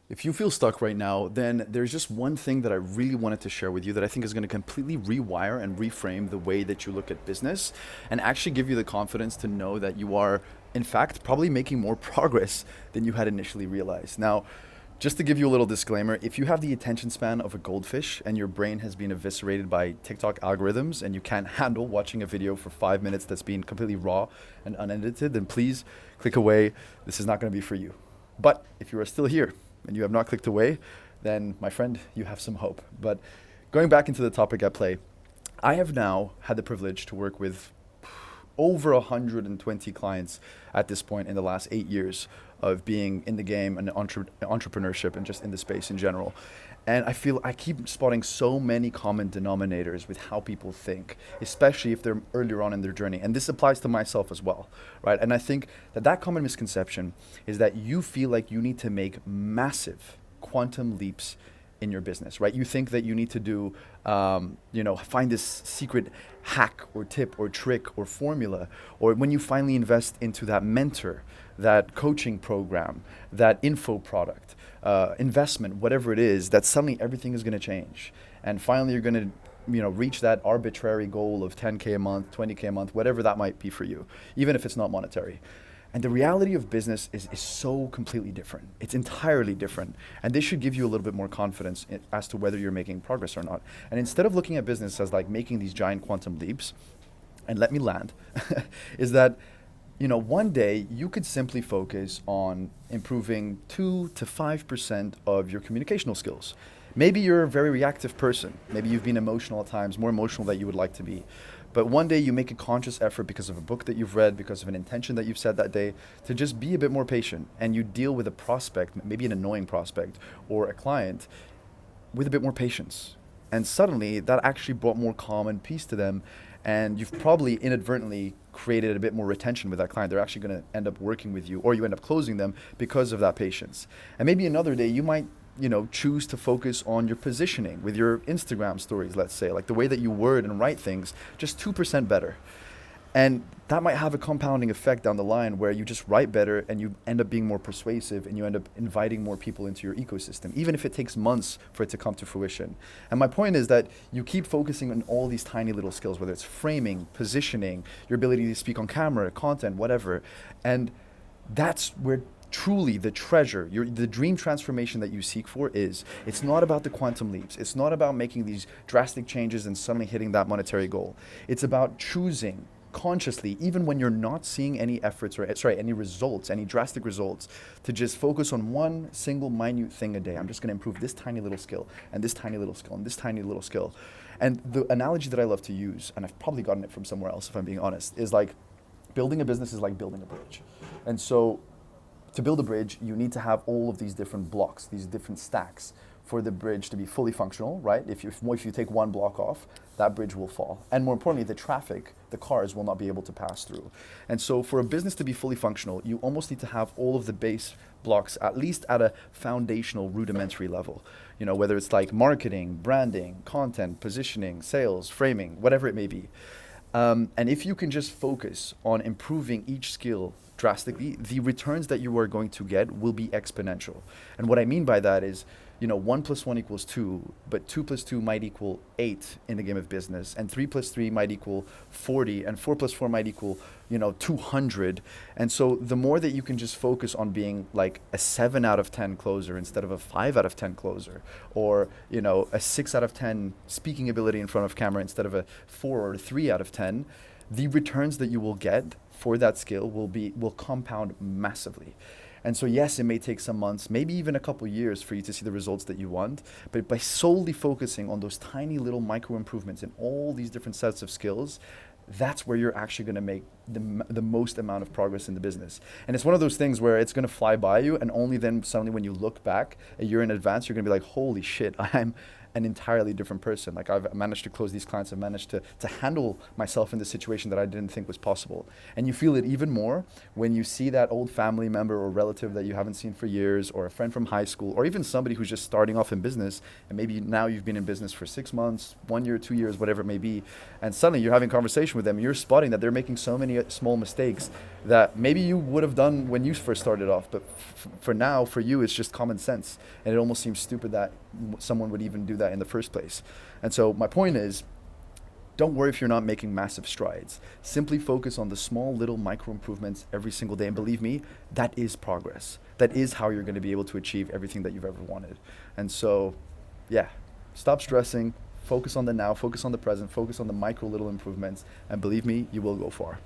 If you feel stuck right now, then there's just one thing that I really wanted to share with you that I think is going to completely rewire and reframe the way that you look at business and actually give you the confidence to know that you are, in fact, probably making more progress than you had initially realized. Now, just to give you a little disclaimer, if you have the attention span of a goldfish and your brain has been eviscerated by TikTok algorithms and you can't handle watching a video for 5 minutes that's been completely raw and unedited, then please click away. This is not going to be for you. But if you are still here and you have not clicked away, then my friend, you have some hope. But going back into the topic at play, I have now had the privilege to work with over 120 clients at this point in the last 8 years of being in the game and entrepreneurship and just in the space in general. And I feel I keep spotting so many common denominators with how people think, especially if they're earlier on in their journey. And this applies to myself as well, right? And I think that that common misconception is that you feel like you need to make massive quantum leaps in your business, right? You think that you need to do, find this secret hack or tip or trick or formula, or when you finally invest into that mentor, that coaching program, that info product, investment, whatever it is, that suddenly everything is going to change, and finally you're going to, reach that arbitrary goal of 10K a month, 20K a month, whatever that might be for you, even if it's not monetary. And the reality of business is so completely different. It's entirely different. And this should give you a little bit more confidence as to whether you're making progress or not. And instead of looking at business as like making these giant quantum leaps, and let me land, is that, one day you could simply focus on improving 2 to 5% of your communicational skills. Maybe you're a very reactive person. Maybe you've been emotional at times, more emotional than you would like to be. But one day you make a conscious effort because of a book that you've read, because of an intention that you've said that day, to just be a bit more patient, and you deal with a prospect, maybe an annoying prospect or a client, with a bit more patience. And suddenly that actually brought more calm and peace to them. And you've probably inadvertently created a bit more retention with that client. They're actually going to end up working with you, or you end up closing them because of that patience. And maybe another day you might, choose to focus on your positioning with your Instagram stories, let's say, like the way that you word and write things, just 2% better. And that might have a compounding effect down the line where you just write better and you end up being more persuasive and you end up inviting more people into your ecosystem, even if it takes months for it to come to fruition. And my point is that you keep focusing on all these tiny little skills, whether it's framing, positioning, your ability to speak on camera, content, whatever. And that's where truly the treasure, the dream transformation that you seek for is. It's not about the quantum leaps. It's not about making these drastic changes and suddenly hitting that monetary goal. It's about choosing consciously, even when you're not seeing any efforts or any results, any drastic results, to just focus on one single minute thing a day. I'm just going to improve this tiny little skill and this tiny little skill and this tiny little skill. And the analogy that I love to use, and I've probably gotten it from somewhere else if I'm being honest, is like building a business is like building a bridge. And so to build a bridge, you need to have all of these different blocks, these different stacks for the bridge to be fully functional, right? If you take one block off, that bridge will fall. And more importantly, the traffic, the cars will not be able to pass through. And so for a business to be fully functional, you almost need to have all of the base blocks, at least at a foundational, rudimentary level. Whether it's like marketing, branding, content, positioning, sales, framing, whatever it may be. And if you can just focus on improving each skill drastically, the returns that you are going to get will be exponential. And what I mean by that is, 1 plus 1 equals 2, but 2 plus 2 might equal 8 in the game of business, and 3 plus 3 might equal 40, and 4 plus 4 might equal, 200. And so the more that you can just focus on being like a 7 out of 10 closer instead of a 5 out of 10 closer, or, a 6 out of 10 speaking ability in front of camera instead of a 4 or a 3 out of 10, the returns that you will get for that skill will compound massively. And so yes, it may take some months, maybe even a couple years for you to see the results that you want, but by solely focusing on those tiny little micro improvements in all these different sets of skills, that's where you're actually going to make the most amount of progress in the business. And it's one of those things where it's going to fly by you, and only then suddenly when you look back a year in advance, you're going to be like, holy shit, I'm an entirely different person. Like, I've managed to close these clients. I've managed to handle myself in this situation that I didn't think was possible. And you feel it even more when you see that old family member or relative that you haven't seen for years, or a friend from high school, or even somebody who's just starting off in business, and maybe now you've been in business for 6 months, 1 year, 2 years, whatever it may be, and suddenly you're having a conversation with them, and you're spotting that they're making so many many small mistakes that maybe you would have done when you first started off, but for now, for you, it's just common sense, and it almost seems stupid that someone would even do that in the first place. And so my point is, don't worry if you're not making massive strides. Simply focus on the small little micro improvements every single day. And believe me, that is progress. That is how you're going to be able to achieve everything that you've ever wanted. And so, yeah, stop stressing, focus on the now, focus on the present, focus on the micro little improvements. And believe me, you will go far.